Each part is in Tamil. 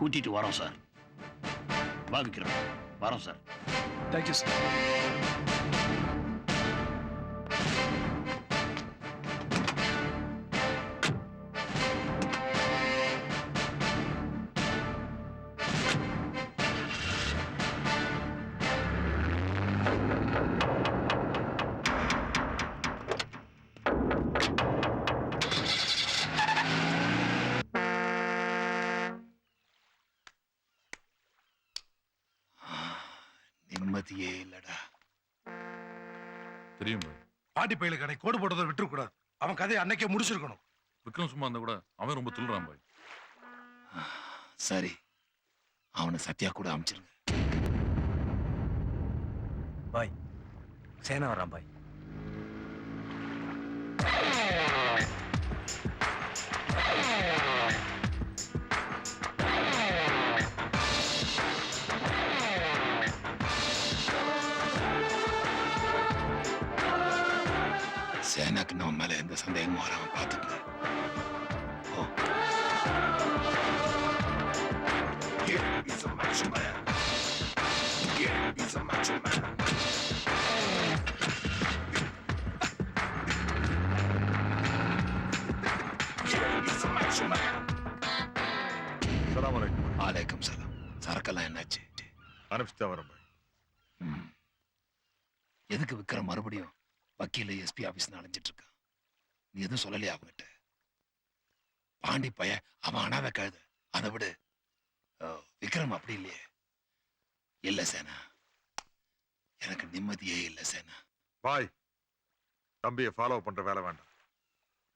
கூட்டிட்டு வரோம் சார். வா விக்ரம், வரோம் சார். Thank you sir. நிம்மதியே இல்லடா. தெரியும் பாட்டி பையில கடை கோடு போட்டதை விட்டுற கூடாது. அவன் கதையை அன்னைக்கே முடிச்சிருக்கணும். விக்ரம் சும்மா இருந்தா கூட அவன் ரொம்ப துள்ளுறான் பாய். சரி, அவனை சத்யா கூட அமைச்சிருங்க. பாய், சேனா வரான் பாய். சேனாக்கு நம்ம மேல எந்த சந்தேகமும் வராம பாத்துக்க. ஓ, அலைக்கும் சலாம். சரக்கெல்லாம் என்னாச்சு? அனுப்பிச்சுட்டா வரேன் பாய். எதுக்கு விக்ரம் மறுபடியும் வக்கீல எஸ்பி ஆபீஸ் அலைஞ்சிட்டு இருக்கான்? நீ எதுவும் சொல்லலையா அவங்கிட்ட? பாண்டி பைய அவன் அனாதை கழுது. அதை விடு, விக்ரம் அப்படி இல்லையே. இல்ல சேனா, எனக்கு நிம்மதியே இல்ல சேனா. பாய், தம்பியை ஃபாலோ பண்ற வேலை வேண்டாம்.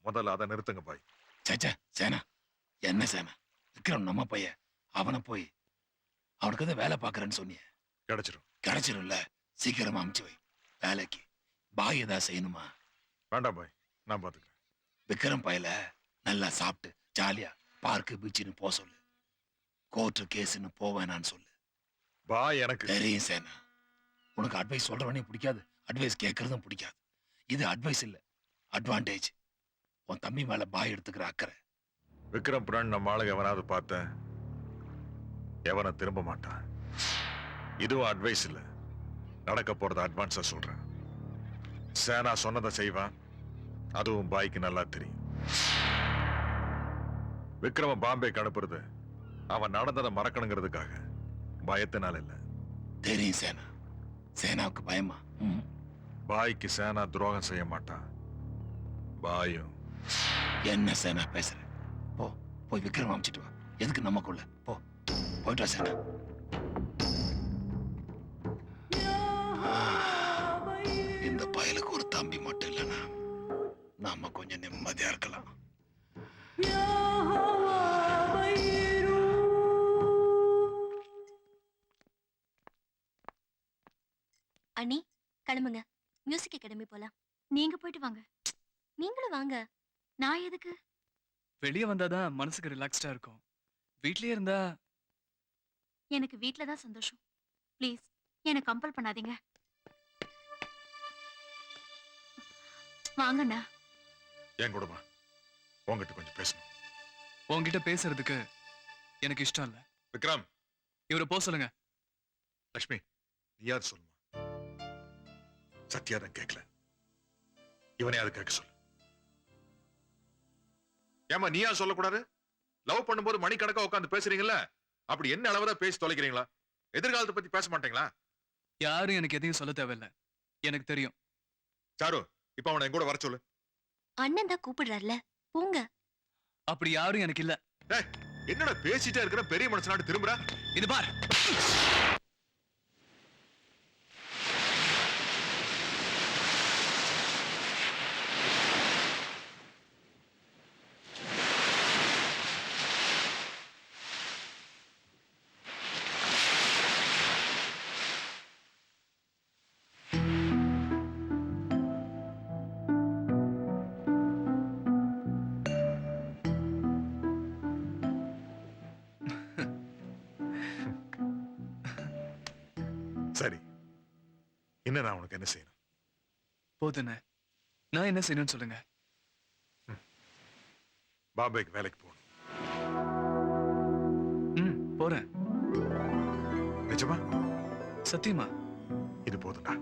முதல்ல அதை நிறுத்துங்க பாய். சச்சா சேனா, என்ன சேனா? விக்ரம் நம்ம பைய, அவனை போய் அவனுக்கு எதாவது வேலை பார்க்கறேன்னு சொன்னிய. கிடைச்சிரும்ல, சீக்கிரமா அமுச்சு வை வேலைக்கு. பாய் ஏதாவது செய்யணுமா? வேண்டாம் பாய், நான் பாத்துக்கிறேன். விக்ரம் பையல நல்லா சாப்பிட்டு ஜாலியா பார்க்கு பீச்சுன்னு போக சொல்லு. கோர்ட்டு கேஸ்ன்னு போவேனான்னு சொல்லு. பாய், எனக்கு தெரியும் சேனா, உனக்கு அட்வைஸ் சொல்றவனே பிடிக்காது, அட்வைஸ் கேட்கறதும் பிடிக்காது. இது அட்வைஸ் இல்ல, அட்வான்டேஜ். உன் தம்பி மேல பாய் எடுத்துக்கிற அக்கறை. விக்ரம் புரான் நம்ம ஆளுங்க எவனாவது பார்த்தேன், எவனை திரும்ப மாட்டான். இதுவும் அட்வைஸ் இல்ல, நடக்க போறத அட்வான்ஸா சொல்றேன். சேனா சொன்னதை செய்வான், அதுவும் பாய்க்கு நல்லா தெரியும். விக்ரம பாம்பேக்கு அனுப்புறது அவன் நடந்ததை மறக்கணுங்கிறதுக்காக, பயத்தினால இல்ல. தெரியும் சேனா, சேனாவுக்கு பயமா? பாய்க்கு சேனா துரோகம் செய்ய மாட்டான். பாயும். என்ன சேனா பேசுற? போ, போய் விக்ரம் அமைச்சிட்டு வா. எதுக்கு நமக்குள்ள? போ, போயிட்டு வா சேனா. இந்த பயலுக்கு ஒரு தம்பி மட்டும் இல்லைன்னா நாம கொஞ்சம் நிம்மதியா இருக்கலாம். அண்ணி, கிளம்புங்க, மியூசிக் அகாடமி போலாம். நீங்க போயிட்டு வாங்க. நீங்களும் வாங்க. நான் எதுக்கு? வெளியே வந்தாதான் மனசுக்கு ரிலாக்ஸ்டா இருக்கும். வீட்லயே இருந்தா எனக்கு வீட்ல தான் சந்தோஷம். ப்ளீஸ் என்னை கம்பல் பண்ணாதீங்க. வாங்கண்ணா. என் கூட வா, உங்ககிட்ட கொஞ்சம் பேசணும். உங்ககிட்ட பேசுறதுக்கு எனக்கு இஷ்டம் இல்ல. விக்ரம், இவரை போக சொல்லுங்க. லட்சுமி, நீ யாரு சொல்லுமா? சத்யா தான் கேட்கல, இவனே அது கேட்க சொல்லு. ஏமா நீ யார் சொல்லக்கூடாது? லவ் பண்ணும்போது மணிக்கணக்கா உட்காந்து பேசுறீங்கல்ல, அப்படி என்ன அளவுதான் பேசி தொலைக்கிறீங்களா? எதிர்காலத்தை பத்தி பேச மாட்டீங்களா? யாரும் எனக்கு எதையும் சொல்ல தேவையில்ல, எனக்கு தெரியும். சாரு, இப்ப அவனை என் கூட வர சொல்லு. அண்ணன் தான் கூப்பிடுறாருல, போங்க. அப்படி யாரும் எனக்கு இல்ல. என்னடா பேசிட்டே இருக்கிற, பெரிய மனுஷனாட்டு திரும்புற? இது பார். சரி, இன்னும் நான் உனக்கு என்ன செய்யணும்? போதுண்ணே, நான் என்ன செய்யணும்னு சொல்லுங்க. பாம்பேக்கு வேலைக்கு போகணும். போறேன். நிஜமா? சத்தியமா. இது போதும்டா.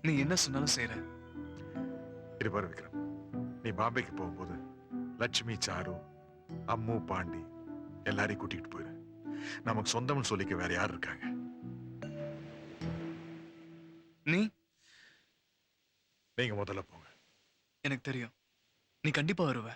நீ என்ன சொன்னாலும் செய்றேன். இது பாரு விக்ரம், நீ பாம்பேக்கு போகும்போது லட்சுமி, சாரு, அம்மு, பாண்டி எல்லாரையும் கூட்டிகிட்டு போயிரு. நமக்கு சொந்தம்னு சொல்லிக்க வேற யார் இருக்காங்க? நீ? நீங்க முதல்ல போங்க. எனக்கு தெரியும் நீ கண்டிப்பா வருவ.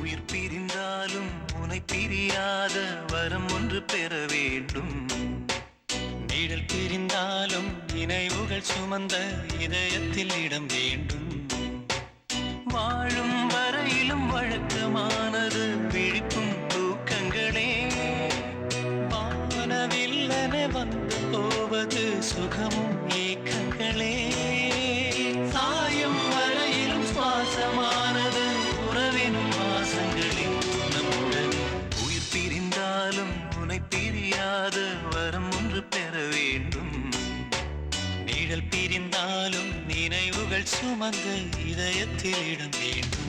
உயிர் பிரிந்தாலும் உனை பிரியாத வரம் ஒன்று பெற வேண்டும். நிழல் பிரிந்தாலும் நினைவுகள் சுமந்த இதயத்தில் இடம் வேண்டும். வாழும் வரையிலும் வழக்கமானது விழிப்பும் தூக்கங்களே. வானவில்லன வந்து போவது சுகமும் ஏக்கங்களே. சாயம் வரையிலும் சுவாசமானது உறவினும் வாசங்களே. நம்முடன் உயிர் பிரிந்தாலும் உனை பிரியாத வரம் ஒன்று பெற வேண்டும். நிழல் பிரிந்தாலும் நினைவுகள் சுமந்த இதயத்தில் இடம் வேண்டும்.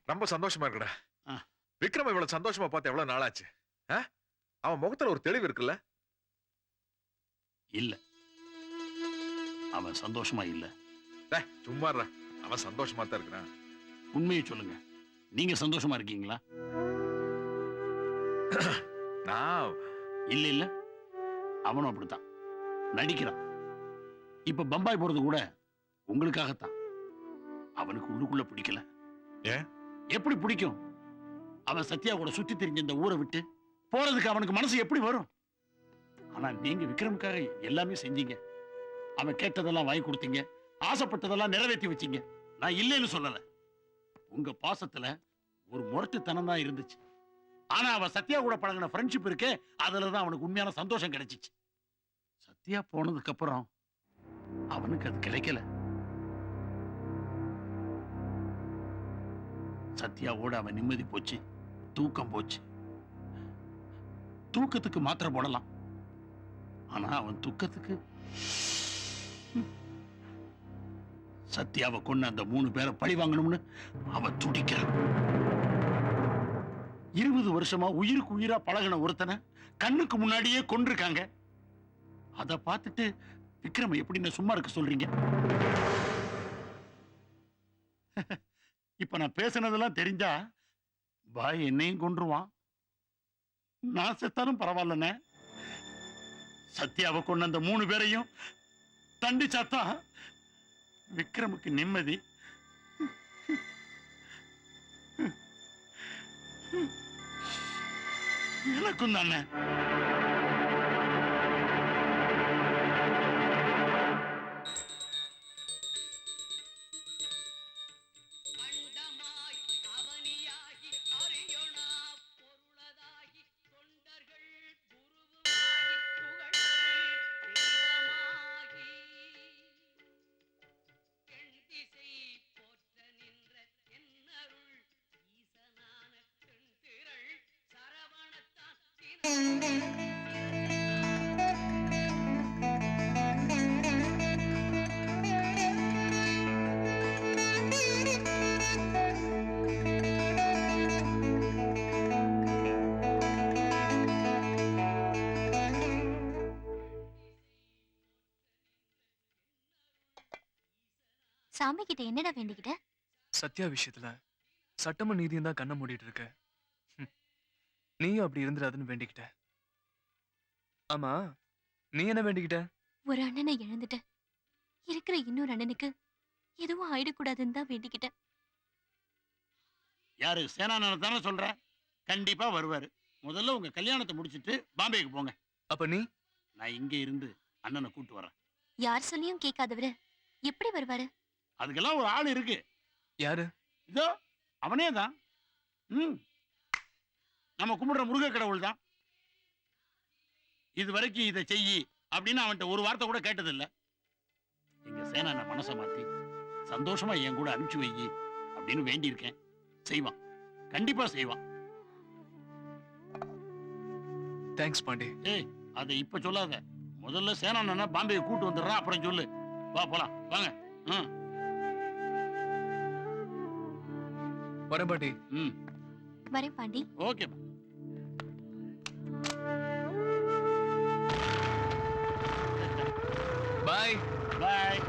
ரொம்ப சந்தோஷமா இருக்குடா. ஆ. விக்ரம் இவ்வளவு சந்தோஷமா பார்த்து எவ்வளவு நாளாச்சு? அவன் முகத்துல ஒரு தெளிவு இருக்குல்ல? இல்ல, அவன் சந்தோஷமா இல்ல. சும்மா இருடா. அவன் சந்தோஷமா தான் இருக்கிறான். உண்மையை சொல்லுங்க, நீங்க சந்தோஷமா இருக்கீங்களா? நான் இல்ல இல்ல, அவனும் அப்படித்தான் நடிக்கிறான். இப்ப பம்பாய் போறது கூட உங்களுக்காகத்தான். அவனுக்கு உள்ளுக்குள்ள பிடிக்கல. ஏன்? எப்படி பிடிக்கும்? அவன் சத்யா கூட சுத்தி தெரிஞ்ச இந்த ஊரை விட்டு போறதுக்கு அவனுக்கு மனசு எப்படி வரும்? ஆனா நீங்க விக்ரமுக்காக எல்லாமே செஞ்சீங்க. அவன் கேட்டதெல்லாம் வாங்கி கொடுத்தீங்க, ஆசைப்பட்டதெல்லாம் நிறைவேற்றி வச்சீங்க. நான் இல்லைன்னு சொல்லல. உங்க பாசத்துல ஒரு முரட்டுத்தனம் தான் இருந்துச்சு. ஆனா அவன் சத்யா கூட பழகின ஃப்ரெண்ட்ஷிப் இருக்கே, அதுலதான் அவனுக்கு உண்மையான சந்தோஷம் கிடைச்சிச்சு. சத்யா போனதுக்கு அப்புறம் அவனுக்கு அது கிடைக்கல. சத்யாவோட அவன் நிம்மதி போச்சு, தூக்கம் போச்சு. தூக்கத்துக்கு மாத்திரை போடலாம், ஆனா அவன் துக்கத்துக்கு சத்யாவை கொண்டு அந்த 3 பேரை பழி வாங்கணும்னு அவன் துடிக்கிறான். 20 வருஷமா உயிருக்கு உயிரா பழகின ஒருத்தனை கண்ணுக்கு முன்னாடியே கொன்றிருக்காங்க. அதை பார்த்துட்டு விக்ரம் எப்படின்னு சும்மா இருக்க சொல்றீங்க? இப்ப நான் பேசினதெல்லாம் தெரிஞ்சா பாய் என்னையும் கொன்றுவான். நான் செத்தாலும் பரவாயில்லண்ணே. சத்யாவை கொண்டு அந்த 3 பேரையும் தண்டிச்சாத்தா விக்ரமுக்கு நிம்மதி. எனக்கும் தானே. சாமி கிட்ட என்னடா வேண்டிக்கிட்ட? சத்யா விஷயத்துல சட்டமும் நீதியும் தான் கண்ணை மூடிட்டு இருக்க. நீயும் அப்படி இருந்துடாதுன்னு வேண்டிக்கிட்ட. ஆமா, நீ என்ன வேண்டிக்கிட்ட? ஒரு அண்ணனை இழந்துட்டேன். இருக்கிற இன்னொரு அண்ணனுக்கு எதுவும் ஆயிடக்கூடாதுன்னு தான் வேண்டிக்கிட்டேன். யாரு? சேனானனை தானே சொல்ற? கண்டிப்பா வருவாரு. முதல்ல உங்க கல்யாணத்தை முடிச்சிட்டு பாம்பேக்கு போங்க. அப்ப நீ? நான் இங்க இருந்து அண்ணனை கூட்டு வரேன். யார் சொல்லியும் கேட்காதவரு எப்படி வருவாரு? அதுக்கெல்லாம் ஒரு ஆள் இருக்கு. யாரு? இதோ அவனே தான். நம்ம கும்பிடுற முருக கடவுள் தான். இது வரைக்கும் இதை செய்யி அப்படின்னு அவன்கிட்ட ஒரு வார்த்தை கூட கேட்டதில்லை. எங்க சேனான மனசை மாத்தி சந்தோஷமா என் கூட அனுப்பிச்சு வை அப்படின்னு வேண்டியிருக்கேன். செய்வான், கண்டிப்பா செய்வான். தேங்க்ஸ் பாண்டி. ஏய், அதை இப்ப சொல்லாத. முதல்ல சேனா பாம்பே கூட்டு வந்துடுறான், அப்புறம் சொல்லு. வா போலாம், வாங்க. வரேன் பாண்டி. வரேன் பாண்டி. ஓகே. பாய். பாய்.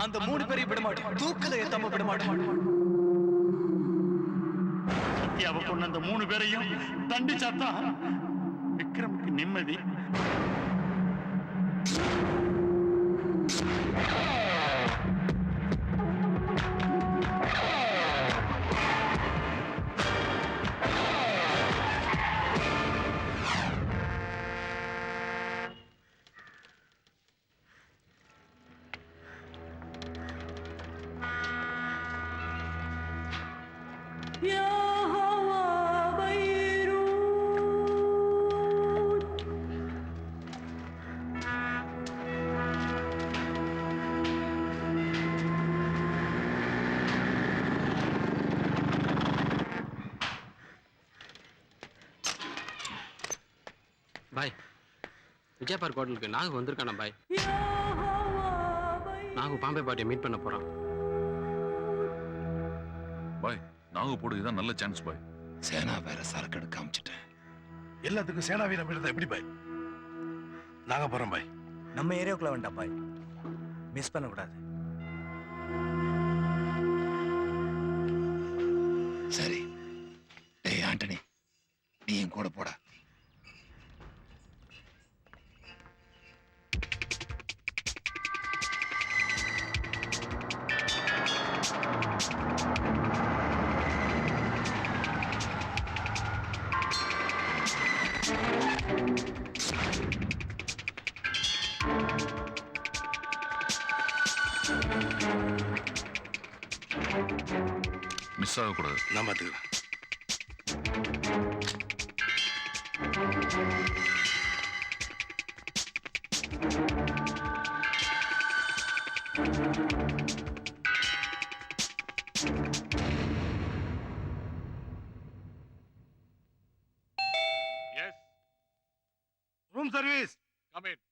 அந்த 3 பேரையும் விட மாட்டேன். தூக்கல ஏத்தாம விட மாட்டேன். சத்யாவை கொண்ட அந்த 3 பேரையும் தண்டிச்சாத்தான் விக்ரமுக்கு நிம்மதி. பாய், விஜய் பார்க் ஹோட்டலுக்கு நாகு வந்திருக்கானா பாய்? நாகு பாம்பே பாட்டியை மீட் பண்ண போறான். பாய், நாகு போடு, இதான் நல்ல சான்ஸ் பாய். சேனா வேற சரக்கு எடுக்க காமிச்சிட்டேன். எல்லாத்துக்கும் சேனாவை நம்ம இருந்தா எப்படி பாய்? நாங்க போறோம் பாய். நம்ம ஏரியாவுக்குள்ள வேண்டாம் பாய், மிஸ் பண்ணக்கூடாது. சரி. டேய் ஆண்டனி, நீ என் கூட போடா. மிஸ் ஆகக்கூடாது. நான் பாத்துக்கிறேன். Yes, room service. கம் இன்.